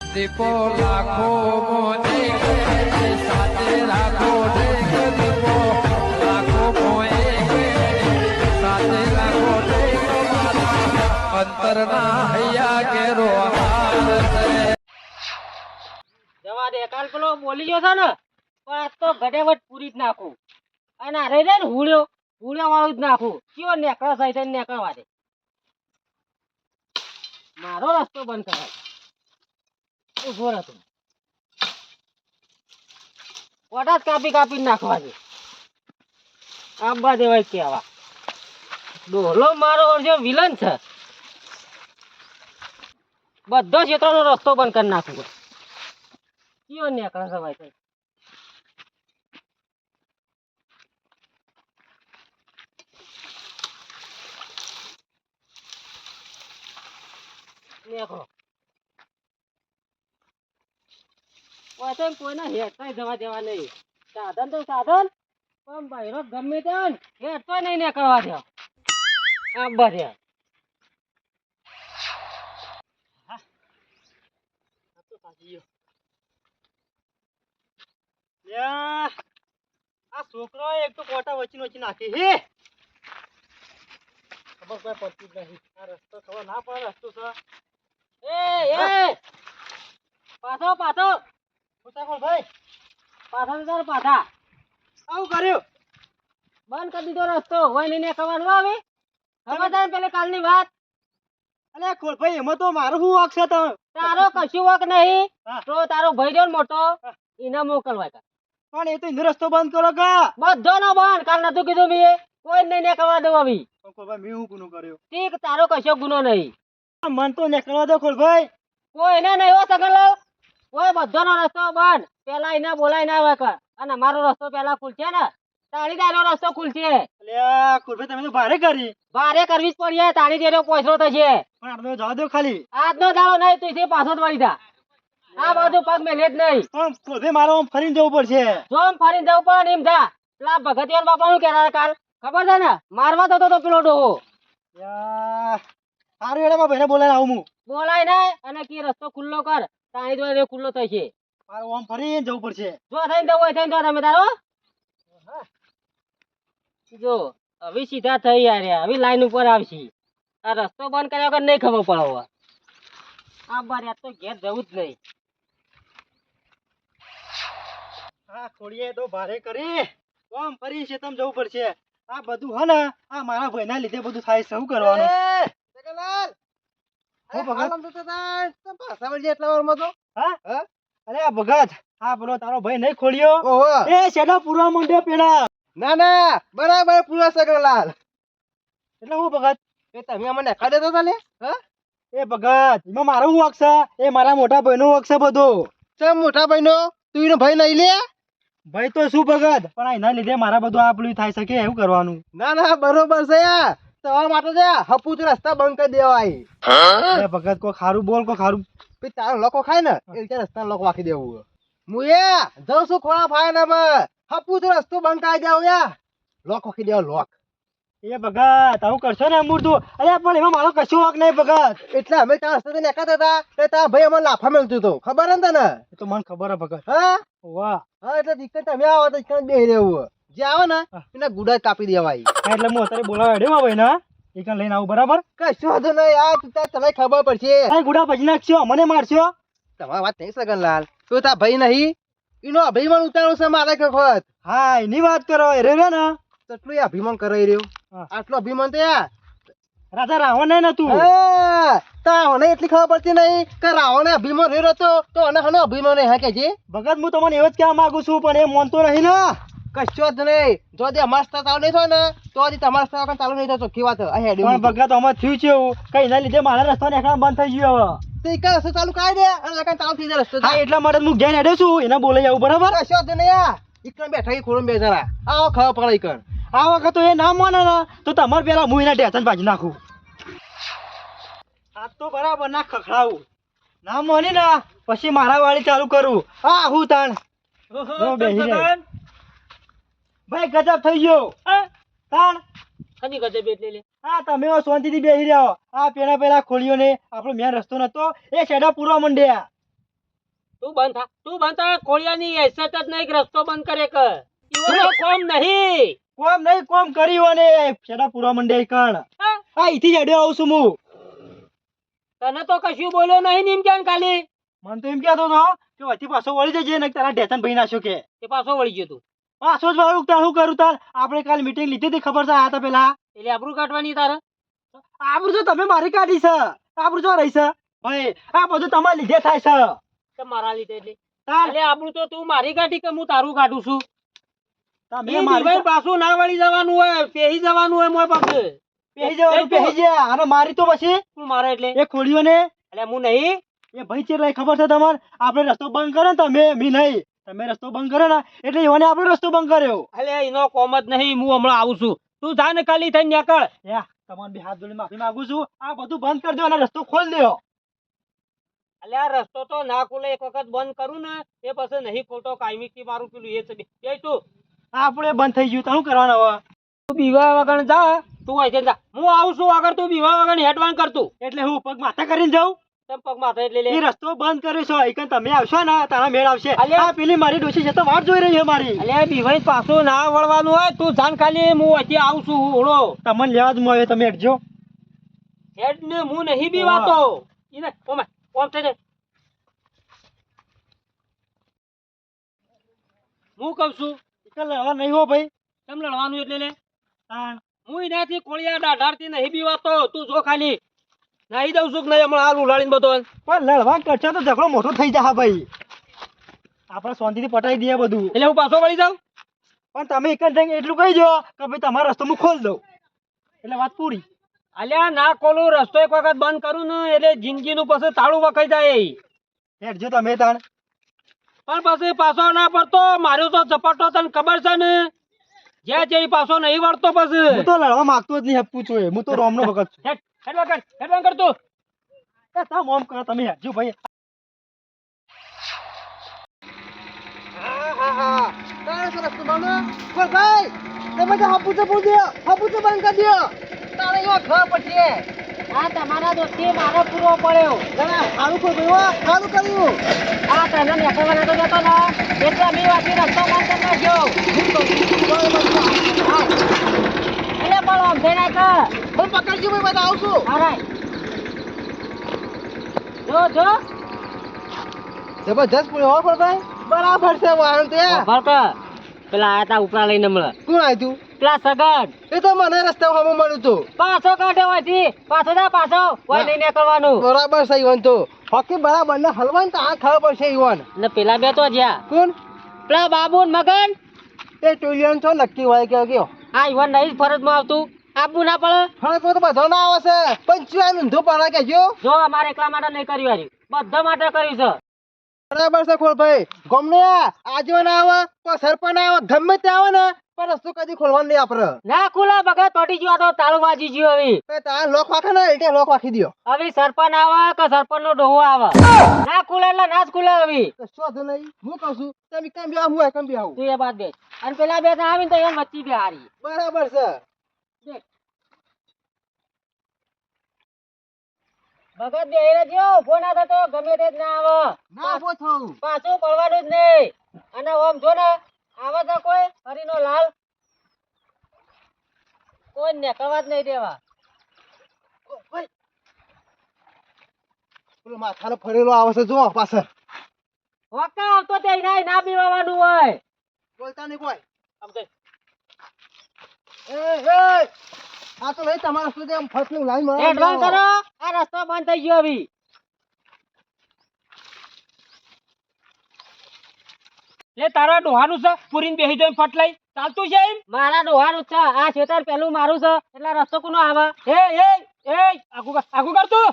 દીપો લાખો મોને સાથે રાખો દીપો લાખો મોએ સાથે રાખો અંતરના હૈયા કેરો જવા દે કાલ પેલો બોલી ગયો છે ને પણ આજ તો ઘટેવટ પૂરી જ નાખું અને આ રહી જાય ને હુળ્યો વાળું જ નાખું કયો નેકળા થાય છે નેકળવા દે મારો રસ્તો બંધ કરાય ઉભો રહેતો કોટા જ કાપી નાખવા દે આંબા દેવાય કેવા ડોહલો મારો જે વિલન છે બધો ક્ષેત્રનો રસ્તો બંધ કરી નાખું કયો નેકળા સવાય થાય નેકળો વચન કોઈને હેઠતા જવા દેવા નહીં સાધન તો સાધન પણ બહેરો ગમે ત્યાં હેઠતો નહીં ને કરવા દે આમ બધે આ છોકરો એક તો કોટા વચ્ચે નાખી હે ખબર કોઈ પડતી જ નહીં આ રસ્તો ખબર ના પડે રસ્તો છે એ પાછો ભાઈ પાછા આવું કર્યું બંધ કરી દીધો રસ્તો હોય નહીં ખબર ન આવે ખબર છે પેલે કાલની વાત અલે ખોલ ભાઈ એમાં તો મારું શું વાક છે તારો કશું વાક નહીં તો તારો ભાઈ રહ્યો મોટો એને મોકલવાય પણ એ તો એનો રસ્તો બંધ કરો કા બધો નો બંધ કાલ નતું કીધું મેં કોઈ નહીં નીકળવા દઉં હવે મેં હું ગુનો કર્યો ઠીક તારો કશો ગુનો નહીં મન તો નીકળવા દો ખોલભાઈ કોઈ એને નહીં હો સગનલાલ કોઈ બધોનો રસ્તો બંધ પેલા એને બોલાય ના આવે કર અને મારો રસ્તો પેલા ખુલશે ને તાળી તારો રસ્તો ખુલશે અલ્યા ખુલભાઈ તમે તો ભારે કરવી જ પડી તાળી તેરો પોસરો થશે પણ આજનો જવા દો ખાલી આજનો દાડો નહીં તું પાછો જ વળી જા આ બાજુ પગ મેલે જ નહીં પણ ખુલભાઈ મારો ફરીને જવું પડશે જો ફરીને જવું પડે એમ જા પેલા ભગતિયાન બાપા નું કહેતા કાલ ખબર છે ને મારવા તો પેલો ડોહો સારું એડા ભાઈને બોલાય આવું હું બોલાય નહીં અને કે રસ્તો ખુલ્લો કર તાણી તો ખુલ્લો થશે મારું આમ ફરીને જવું પડશે જો થઈને જવું હોય થઈને તમે તારો જો હવે સીધા થઈ યાર હવે લાઈન ઉપર આવશે આ રસ્તો બંધ કર્યા વગર નહીં ખબર પડે આ બાર તો ઘેર જવું જ નહીં હા ખોડીએ તો ભારે કરી આમ ફરી છે તમે જવું પડશે આ બધું હે ને આ મારા ભાઈના લીધે બધું થાય શું કરવાનું જગલાલ હો ભગત તો પાછા વળી એટલા વારમાં તો હા અરે ભગત હા પેલો તારો ભાઈ નહીં ખોલ્યો એ શેડા પૂરવા માંડ્યો પેલા ના બરાબર પૂરા સગલાલ એટલે હું ભગત એ તમે મને ખાડે તો ચાલે હા એ ભગત એમાં મારો હું હક છે એ મારા મોટા ભાઈનો હક છે બધો ચમ મોટા ભાઈનો તું એનો ભાઈ નહીં લે ભાઈ તો શું ભગત પણ એના લીધે મારા બધું આ પેલું થાય શકે એવું કરવાનું ના બરોબર છે યાર તમારા માટે છે હપુત રસ્તા બંધ કરી દેવાય એ ભગત કો ખારું બોલ કો ખારું તારો લોકો ખાય ને એ રીતે રસ્તા લોકો વાકી દેવું હું એ જઉં છું ખોળા ફાય ને હપુત રસ્તો બંધ કરી દેવું યાર લોક વાકી દેવો લોક એ ભગત આવું કરશો ને અમૂર્તું અરે પણ એમાં મારો કશું વાક નહીં ભગત એટલે અમે ત્યાં રસ્તે નીકળતા હતા એટલે તારા ભાઈ અમને લાફા મેળતું હતું ખબર ને તને એ તો મને ખબર હે ભગત હા વાહ હા એટલે દીકત તમે આવો તો દીકત બે રહેવું જે આવે ને એને ગુડા કાપી દેવાય એટલે હું અત્યારે બોલાવા હેડ્યો ભાઈ ને એ કણ લઈને આવું બરાબર કશું વાંધો નહીં યાર તને ખબર પડશે આ ગુડા ભજી નાખશો મને મારશો તમારી વાત નહીં સગનલાલ તો તારા ભાઈ નહીં એનો અભિમાન ઉતારો છે મારે વખત હા એની વાત કરો એ રે ને એટલું અભિમાન કરાઈ રહ્યો આટલો અભિમાન તો યાર રાજા રાવણ નહીં નતું તાવને એટલી ખબર પડતી નહીં કે રાવણ અભિમાન રહ્યો હતો તો અને હનો અભિમાન હે કે જે ભગત હું તમને એવું જ કહેવા માંગુ છું પણ એ માનતો નહીં ને કશો જ નહીં જો તે અમાર રસ્તા ચાલુ નહીં થાય ને તો તમારા રસ્તા ચાલુ નહીં થતો કેવા તો પણ ભગત અમાર થયું છે એવું કઈ એના લીધે મારા રસ્તા ને બંધ થઈ ગયો હવે તો એક રસ્તો ચાલુ કરી દે અને ચાલુ થઈ જાય રસ્તો હા એટલા માટે હું ઘેર હેડ્યો છું એને બોલાઈ આવું બરાબર કશો જ નહીં યાર એકણ બેઠા ખોડું બે જરા આવો ખબર પડે એકણ આ વખત તો એ ના માને ને તો તમારે પેલા હું એના ટેશન ભાજી નાખું આ તો બરાબર ના ખખડાવું ના માની ને પછી મારા વાળી ચાલુ કરું હા હું તાણ ભાઈ ગજબ થઈ ગયો તાણ કદી ગજબ એટલે લે હા તમે શાંતિથી બેસી રહ્યા આ પેલા ખોલ્યો ને આપણો મેન રસ્તો નતો એ શેડા પૂરવા માંડ્યા તું બંધ થા કોળિયાની હેસિયત જ નહીં કે રસ્તો બંધ કરે કે ઈવોનો કોમ નહીં. કોમ નહીં કોમ કર્યું અને છેડા પૂરા મંડે કણ હા? આ ઈથી જડ્યો આવું છું હું. તને તો કશું બોલ્યો નહીં ને એમ કેમ ખાલી મને તો એમ કહેતો હતો કે વચ્ચે પાછો વળી જજે ને તારા ઢેસન ભાઈ નાખ્યો કે તે પાછો વળી ગયો તું પાછો જ વાળું તાર શું કરું તાર આપણે કાલ મીટિંગ લીધી હતી ખબર છે આ તો પેલા એટલે આબરૂ કાઢવાની તારે આબરૂ તો તમે મારી કાઢી છે આબરૂ જો રહી છે ભાઈ આ બધું તમારે લીધે થાય છે કે મારા લીધે એટલે તાર એટલે આબરૂ તો તું મારી કાઢી કે હું તારું કાઢું છું તમે ઈ મારી દિવાઈ પાછું ના વળી જવાનું હોય પેહી જવાનું હોય મોય પાસે પેહી જવાનું પેહી જાય અને મારી તો પછી તું મારે એટલે એ ખોડીઓ ને એટલે હું નહીં એ ભાઈ ચેટલા ખબર છે તમારે આપણે રસ્તો બંધ કરે ને તમે મી નહીં તમે રસ્તો બંધ કરે ને એટલે એવાને આપણે રસ્તો બંધ કર્યો એટલે એનો કોમ જ નહીં હું હમણાં આવું છું તું જા ને ખાલી થઈને નીકળ યા તમારે બી હાથ જોડી માફી માંગુ છું આ બધું બંધ કરી દો અને રસ્તો ખોલ દો એટલે આ રસ્તો તો ના ખુલે એક વખત બંધ કરું ને એ પછી નહીં ખોલતો કાયમી થી મારું પેલું એ છે એ તું આપણે બંધ થઈ ગયું તો શું કરવાનું હવે તું બીવા વગર જા તું અહીંથી જા હું આવું છું આગળ તું બીવા વગર હેડવાન કરતું એટલે હું પગ માથા કરીને જાઉં તેમ પગ માથે એટલે લે એ રસ્તો બંધ કર્યો છે એકન તમે આવશો ને તારા મેળ આવશે અલ્યા. આ પેલી મારી ડોશી છે તો વાટ જોઈ રહી છે મારી એટલે બીવાઈ પાછું ના વળવાનું હોય તું જાન ખાલી હું અહીંથી આવું છું ઓળો તમને લેવા જ મળ્યો તમે હેડજો હેડ ને હું નહીં બીવાતો ઈને ઓમ ઓમ થઈ જાય હું કહું છું એકન લેવા નહીં હો ભાઈ કેમ લડવાનું એટલે લે હા હું એનાથી કોળિયા ડાઢારથી નહીં બીવાતો તું જો ખાલી નાહી દઉં છું કે નહીં હમણાં હાલ ઉલાડીને બધો પણ લડવા કરશે તો ઝઘડો મોટો થઈ જાય ભાઈ આપણે શાંતિથી પટાઈ દઈએ બધું એટલે હું પાછો વળી જાઉં પણ તમે એક જ થઈને એટલું કહી દો કે ભાઈ તમારો રસ્તો હું ખોલ દઉં એટલે વાત પૂરી અલ્યા ના ખોલું રસ્તો એક વખત બંધ કરું ને એટલે જિંદગીનું પછી તાળું વખાઈ જાય હેડજો તમે તાણ પણ પછી પાછો ના પડતો મારું તો ઝપટો તને ખબર છે ને જ્યાં જે પાછો નહીં વળતો પછી હું તો લડવા માંગતો જ નહીં હપ્પું છું એ. હું તો રોમનો ભગત છું હેડવાન કર તું એ તમે ઓમ કરો તમે હેડજો ભાઈ આ તમારા દોસ્તી મારો પૂરો પડ્યો આ તને નીકળવાના તો જતો ને એટલે અમે વાંચી રસ્તો બંધ કરી નાખ્યો એટલે પણ આમ થઈ નાખ જો જબરજસ્ત પૂછ્યો હો ભાઈ બરાબર છે વાહન તે પેલા આયા તા ઉપરા લઈને મળે કોણ આવ્યું પેલા સગન એ તો મને રસ્તા હમો મળ્યું તું પાછો કાઢે હોયથી પાછો જા પાછો હોય નહીં નીકળવાનું બરાબર છે ઈવન તો હોકી બરાબર ને હલવાન તો આ ખબર પડશે ઈવન ને પેલા બે તો જ્યાં કોણ પેલા બાબુ ને મગન એ ટોલિયન છો નક્કી હોય કે કયો આ ઈવન નહીં ફરજમાં આવતું આપવું ના પડે હા તો બધો ના આવે છે પણ ચુઆ ઊંધો પાડા કેજો જો અમારે એકલા માટે નહીં કર્યું હારી બધા માટે કર્યું છે બરાબર છે ખોલ ભાઈ ગમને આજે ના આવે તો સરપંચ આવે ગમે તે આવે ને પણ રસ્તો કદી ખોલવાનું નહીં આપડે ના ખુલા બગત પટી ગયો તો તાળું વાજી ગયું હવે તાર લોક વાખે ને એટલે લોક વાખી દ્યો હવે સરપંચ આવે કે સરપંચ નો ડોહો આવે ના ખુલે એટલે ના જ ખુલે હવે શોધ નહીં હું કહું છું તમે કેમ બી આવું કેમ બી આવું તું એ બાદ બે અને પેલા બે આવીને તો એમ વચ્ચે બે હારી બરાબર છે ભગત બે રહેજો ફોન આ થતો ગમે તે જ ના આવે ના બો થવું પાછું પડવાનું જ નહીં અને ઓમ જો ને આવે તો કોઈ હરીનો લાલ કોઈ નીકળવા જ નહીં દેવા પેલો માથાનો ફરેલો આવે છે જો પાછળ વકા આવતો તે ના પીવાનું હોય બોલતા નહીં કોઈ આમ તો આ તો નહીં તમારા સુધી આમ ફસલું લાઈન એડવાન્સ કરો આ રસ્તો બંધ થઈ ગયો હવે લે તારા ડોહાનું છે પૂરીને બેહી જોઈને ફટલાઈ ચાલતું છે એમ મારા ડોહાનું છે આ ખેતર પેલું મારું છે એટલે રસ્તો કોનો આવે એ આગુ કર તું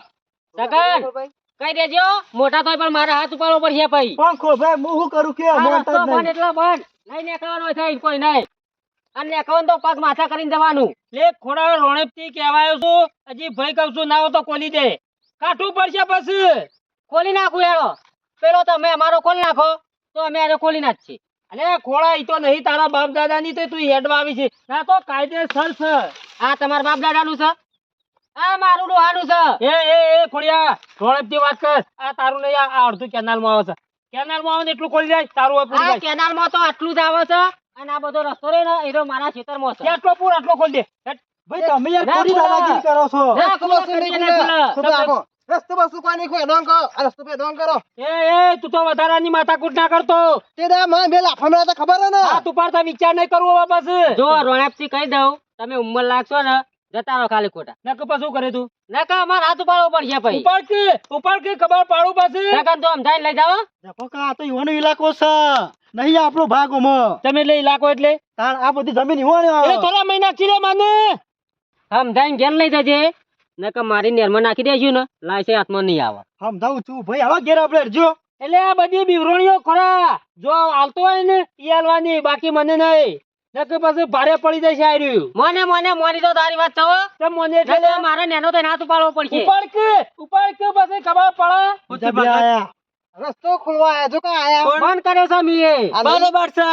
સગન કઈ દેજો મોટા થાય પણ મારા હાથ ઉપાડવો પડશે ભાઈ પણ ખો ભાઈ હું શું કરું કે આ મોનતા રસ્તો જ બંધ નહીં એટલે બંધ નહીં નીકળવાનો થાય કોઈ નહીં અને નીકળવાનું તો પગ માથા કરીને જવાનું લે ખોડા રોણેપ થી કહેવાયો છું હજી ભાઈ કહું છું ના હો તો ખોલી દે કાઠું પડશે પછી ખોલી નાખું યારો પેલો તમે અમારો ખોલી નાખો તો અમે આને ખોલી નાખીએ અલે ખોળા ઈ તો નહીં તારા બાપ દાદા ની તો તું હેડવા આવી છે ના તો કાયદેસર છે આ તમારા બાપ દાદા નું છે આ મારું ડોહાનું છે એ ખોડિયા રોણેપ થી વાત કર આ તારું નહીં આ અડધું કેનાલ માં આવે છે કેનાલમાં આવે ને એટલું ખોલી જાય તારું હોય પૂરી જાય. કેનાલમાં તો આટલું જ આવે છે અને આ બધો રસ્તો રે ને એ તો મારા ખેતરમાં છે. આટલો પૂર આટલો ખોલી દે હેટ. ભાઈ તમે યાર ના, ખોટી ખુલ્લા. દાદાગીરી કરો છો ના, ખુલ્લો કરી દે, ના, ખુલ્લો. ખોટું આગો. રસ્તો બસ્તો કોઈ નહીં, કોઈ એડવાન કરો. આ રસ્તો પે એડવાન કરો. એ તું તો વધારાની માથાકૂટ ના કરતો. તે દા માં બે લાફા મેળા તો ખબર હે ને? હાથ ઉપાડતા વિચાર નહીં કરવો વાપસ. જો રોણપથી કહી દઉં તમે ઉંમર લાગશો ને જતા રહો ખાલી ખોટા. નકર પછી શું કરે તું? નકા અમારે હાથ ઉપાડવો પડશે ભાઈ. ઉપાડ કે ખબર પાડું પાછી. નકર તો સમજાઈને લઈ જાઓ. જપો કા, આ તો યુવાનો ઇલાકો છે નહીં આપણો ભાગ ઓમાં. તમે એટલે ઇલાકો એટલે તાણ આ બધી જમીન યુવાનો આવે. એટલે થોડા મહિના ચીરે માને. સમજાઈને ઘેર લઈ જજે. નકર મારી નેરમાં નાખી દેજો ને લાયસે હાથમાં નહીં આવે. સમજાવું છું ભાઈ, હવે ઘેર આપણે હટજો. એટલે આ બધી બિવરણીઓ ખરા જો આવતો હોય ને ઈ હાલવાની, બાકી મને નહીં. નકર પછી ભારે પડી જશે આ રહ્યું. મોની તો તારી વાત થવો. તો મને એટલે નકર મારે નેનો તો હાથ ઉપાડવો પડશે. ઉપાડ કે પછી ખબર પડે. જબી આયા. રસ્તો ખોલવા આયા છો કા આયા? બંધ કર્યો છે મીએ. બરોબર છે.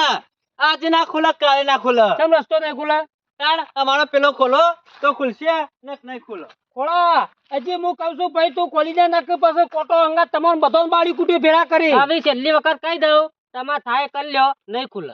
આજે ના ખુલા કાલે ના ખુલા. કેમ રસ્તો નહીં ખુલા? તાણ અમારો પેલો ખોલો તો ખુલશે ને નહીં ખુલો. ખોલા હજી હું કહું છું ભાઈ તું ખોલી દે નકર પછી કોટો અંગા તમામ બધો બાળી કુટી ભેળા કરી. હવે છેલ્લી વખત કહી દઉં તમારે થાય કરી લ્યો નહીં ખુલે.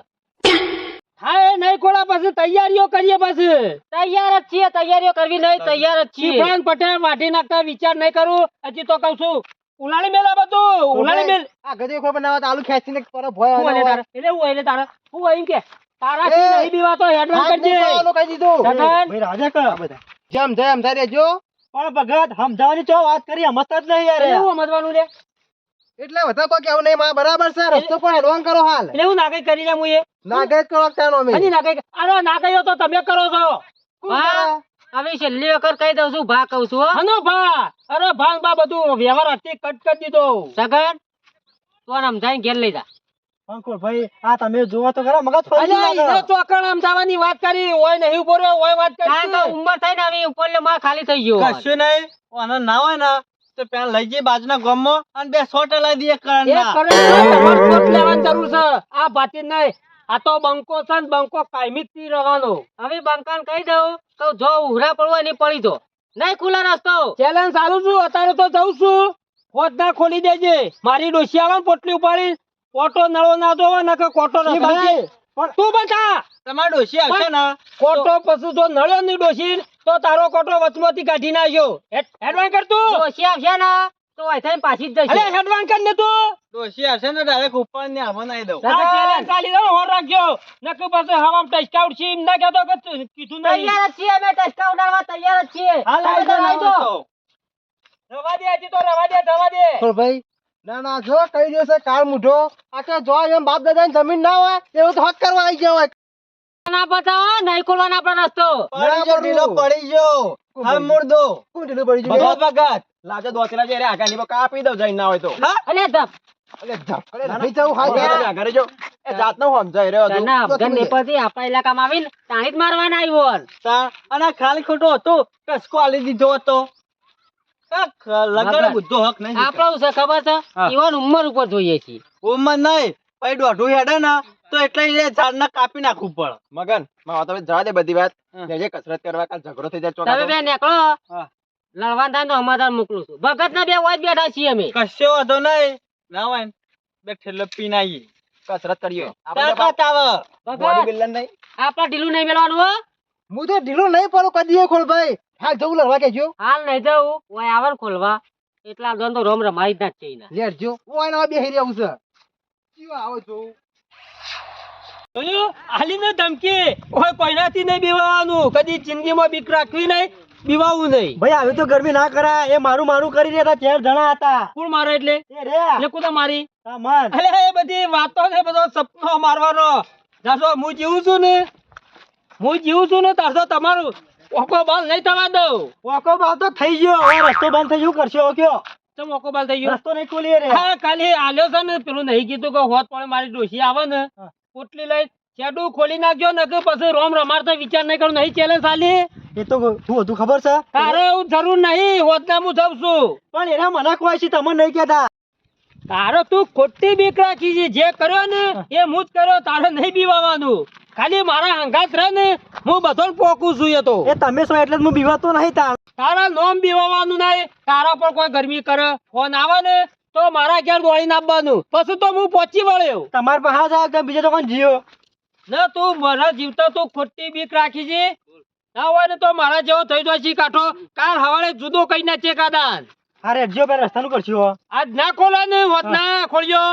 હા એ નહીં ખોલા પછી તૈયારીઓ કરીએ પછી. તૈયાર જ છીએ, તૈયારીઓ કરવી નહીં તૈયાર જ છીએ. શિવરાજ પટેલ વાઢી નાખતા વિચાર નહીં કરું. હજી તો કહું છું ઉલાળી મેલા બધું ઉલાળી મેલ. આ ગધી ખોર બનાવવા તો આલુ ખેંચીને પર ભોય શું હોય તારે? એટલે હું એટલે તારે હું હોય એમ કે તારાથી નહીં બીવાતો હેડવાન કરજે. કહી દીધું. જગન. ભાઈ રાજા કા બધા. જેમ જેમ થાય રહેજો. પણ ભગત સમજાવવાની ચો વાત કરી, સમજતા જ નહીં યાર. એટલે હું સમજવાનું લે. એટલે વધારે કોઈ કેવું નહીં, માં બરાબર છે. રસ્તો પણ એડવાન્સ કરો હાલ. એટલે હું નાગઈ કરી લે હું એ. નાગેજ કરો તાનો અમે. હજી નાગઈ અરે નાગઈઓ તો તમે કરો છો. હા, હવે છેલ્લી વખત કહી દઉં છું ભા કહું છું હો. હનો ભા અરે ભાન બા બધું વ્યવહાર હતી કટ કરી દીધો. સગન તું સમજાઈને ઘેર લઈ જા. અંકુર ભાઈ આ તમે જોવો તો ખરા, મગજ ફરી અલ્યા ગયું. ઈને ચોકણ અમદાવાની વાત કરી હોય નહીં ઉભો રહ્યો હોય વાત કારણ કે કરી. ઉંમર થઈ ને હવે ઉપર લે માં ખાલી થઈ ગયો. કશું નહીં આને ના હોય ને તો પેલા લઈ જઈએ બાજુના ગામમાં અને બે સોટે લઈ દઈએ એ કરણના. કરે તમારે કોટ લેવાની જરૂર છે. આ બાતી નહીં આ તો બંકો છે ને બંકો કાયમી જ થી રહેવાનો. હવે બંકાન કહી દઉં તો જો ઉઘરા પડવું એની પડી દો નહીં ખુલ્લા રસ્તો. ચેલેન્જ ચાલુ છું અત્યારે તો જઉં છું. હોદ ના ખોલી દેજે. મારી ડોશી આવે ને પોટલી ઉપાડી કોટો નળો ના જોવા નકર કોટો ઈ નથી. ભાઈ, પણ તું બતા તમારે ડોશી આવશે ને કોટો પછી જો નળ્યો ની ડોશી તો તારો કોટો વચમાંથી કાઢી નાખ્યો. હેડવાન કર તું. ડોશી આવશે ને તો અહીં થઈને પાછી જ અલે જશે. હેડવાન કર ને તું. ડોશી આવશે ને ડાયરેક્ટ ઉપર ને આમાં નાઈ દઉં. આ ચેલેન્જ ચાલી રહ્યો હોર રાખજો. નકર પછી હવામાં ટચકાઉટ છે એમ ના કહેતો કે તું કીધું નહીં. તૈયાર જ છીએ અમે ટચકા ઉડાડવા તૈયાર જ છીએ. હાલ તમે તો લઈ દો. રવા દે હજી તો રવા દે જવા દે. અંકુર ભાઈ ના ના જો કઈ દિવસે કાળ મૂઢો આખે જો એમ બાપ દાદાની જમીન ના હોય એવું તો હક કરવા આવી ગયો હોય. ના બતાવો નહીં ખોલવાનો આપણો રસ્તો. પડી ગયો ઢીલો પડી ગયો. હવે મુર્દો કોણ ઢીલું પડી ગયું? ભગત ભગત લાજો દોતેલા જે રે આગળ ની કાપી દઉં જઈને ના હોય તો. અલે ધપ. અલે ધપ. અરે નહીં જવું હાલ. આગળ જો એ જાતનો સમજાઈ રહ્યો હતો. તને અફઘાન નેપાળથી આપણા ઇલાકામાં આવીને તાણી જ મારવાના આવ્યો. અને ખાલી ખોટો હતો કસકો આલી દીધો હતો. લગન બુદ્ધો હક નહીં. આપણો છે ખબર છે હા. ઈવન ઉંમર ઉપર જોઈએ છીએ. ઉંમર નહીં પછી દોઢું હેડે ને તો એટલે એ ઝાડને કાપી નાખવું પડે. મગન માં તમે જવા દે બધી વાત. જે કસરત કરવા કાલ ઝઘડો થઈ જાય તમે ચોકા બે નીકળો હા. લડવાનું થાય તો સમાધાન મોકલું છું. ભગત ના બે હોય જ બેઠા છીએ અમે. કશો વાંધો નહીં ના હોય ને બે ઠેલો પીને આવીએ કસરત કરીએ. તાકાત આવે. બોડી ભગત બિલ્ડર નહીં. આપણા ઢીલું નહીં મેળવાનું હો. હું તો ઢીલું નહીં પડું કદી ખોલ ભાઈ. હાલ જવું લડવા કેજો. હાલ નહીં જવું ઓય આવે ને ખોલવા એટલા દોન તો રોમ રમાડી જ ના જ છે એના. લેટજો. ઓય ના બેહી રહેવું છે. જીવ આવો જોઉં. જોયું? આલીને ધમકી ઓય કોઈનાથી નહીં બીવાનું. કદી જિંદગીમાં બીક રાખવી નહીં બીવાવું નહીં. ભાઈ આવી તો ગરમી ના કરાય. એ મારું મારું કરી રહ્યા હતા, 4 જણા હતા. કોણ મારે એટલે એ રે એટલે કુદા મારી. સામાન. અલે એ બધી વાતો ને બધો સપનો મારવાનો. જાશો હું જીવું છું ને તારસો તમારું ઓકો બાલ નહીં થવા દઉં. ઓકો બાલ તો થઈ ગયો. હવે રસ્તો બંધ થઈ ગયો કરશો કયો? ચમ ઓકો બાલ થઈ ગયો. રસ્તો નહીં ખોલી રે. હા ખાલી આલ્યો છે ને પેલું નહીં કીધું કે હોત પણ મારી ડોશી આવે ને હા. પોટલી લઈ શેડું ખોલી નાખજો ને કે પછી રોમ રમાડતો વિચાર નહીં કરું નહીં ચેલેન્જ આલી. એ તો તું હતું ખબર છે. તારે એવું જરૂર નહીં હોત ના હું જઉં છું. પણ એના મને કોઈ છે તમને નહીં કહેતા. તારો તું ખોટી બીક રાખી છે. જે કર્યો ને એ હું જ કર્યો. તારે નહીં બીવાનું. ખાલી મારા હંગાત રહે ને હું બધો પોકું છું. એ તો એ તમે છો એટલે જ હું બીવાતો નહીં તાર. તારા નોમ બીવાનું નહીં. તારા પર કોઈ ગરમી કરે ફોન આવે ને તો તો મારા ઘેર દોડીને આપવાનું પછી તો હું પહોંચી વળ્યો તમારે પાસે હા સાહેબ, તમે બીજે તો કોણ જીઓ? ને તું મારા જીવતા તું ખોટી બીક રાખી છે ના હોય ને તો મારા જેવો થઈ જાય છે કાઠો કાલ હવારે જુદો કઈ નાચે કાદાન અરે જો પેલા રસ્તાનું કરશું. આજ ના ખોલે ને હોત ના ખોલ્યો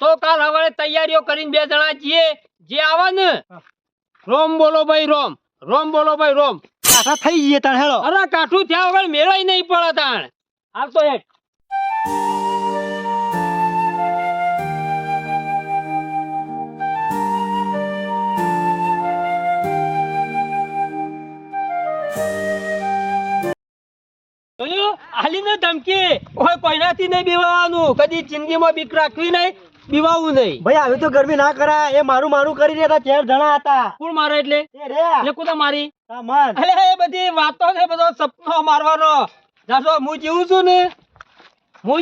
તો કાલ હવારે તૈયારીઓ કરીને બે જણા જઈએ જે આવે ને રોમ બોલો ભાઈ રોમ રોમ બોલો ભાઈ રોમ કાંઠા થઈ જઈએ તાણ હેળો. અરે કાઠું થયા વગર મેળાય નહીં પડે તાણ હાલ તો હેઠ જોયું? આલીને ધમકી ઓય કોઈનાથી નહીં બીવાનું કદી જિંદગીમાં બીક રાખવી નહીં બીવાવું નહીં ભાઈ આવી તો ગરમી ના કરાય. એ મારું મારું કરી રહ્યા હતા, 4 જણા હતા. કોણ મારે એટલે એ રે એટલે કુદા મારી હા, મન. અરે એ બધી વાતો ને બધો સપનો મારવાનો જાશો હું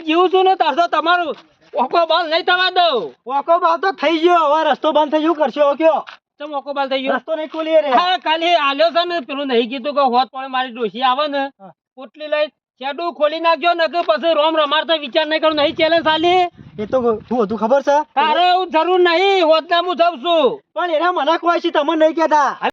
જીવું છું ને તારસો તમારું ઓકો બાલ નહીં થવા દઉં વાંકો બાલ તો થઈ ગયો. હવે રસ્તો બંધ થઈ ગયો, કરશો હવે કયો? ચમ ઓકો બાલ થઈ ગયો રસ્તો નહીં ખોલી રે. હા ખાલી આલ્યો છે ને પેલું નહીં કીધું કે હોત પડે મારી ડોશી આવે ને હા. પોટલી લઈ શેડું ખોલી નાખજો ને કે પછી રોમ રમાડતો વિચાર નહીં કરું નહીં ચેલેન્જ આલી એ તો શું હતું ખબર છે? તારે એવું જરૂર નહીં હોત ના હું જઉં છું પણ એના મને કોઈ છે, તમને નહીં કહેતા.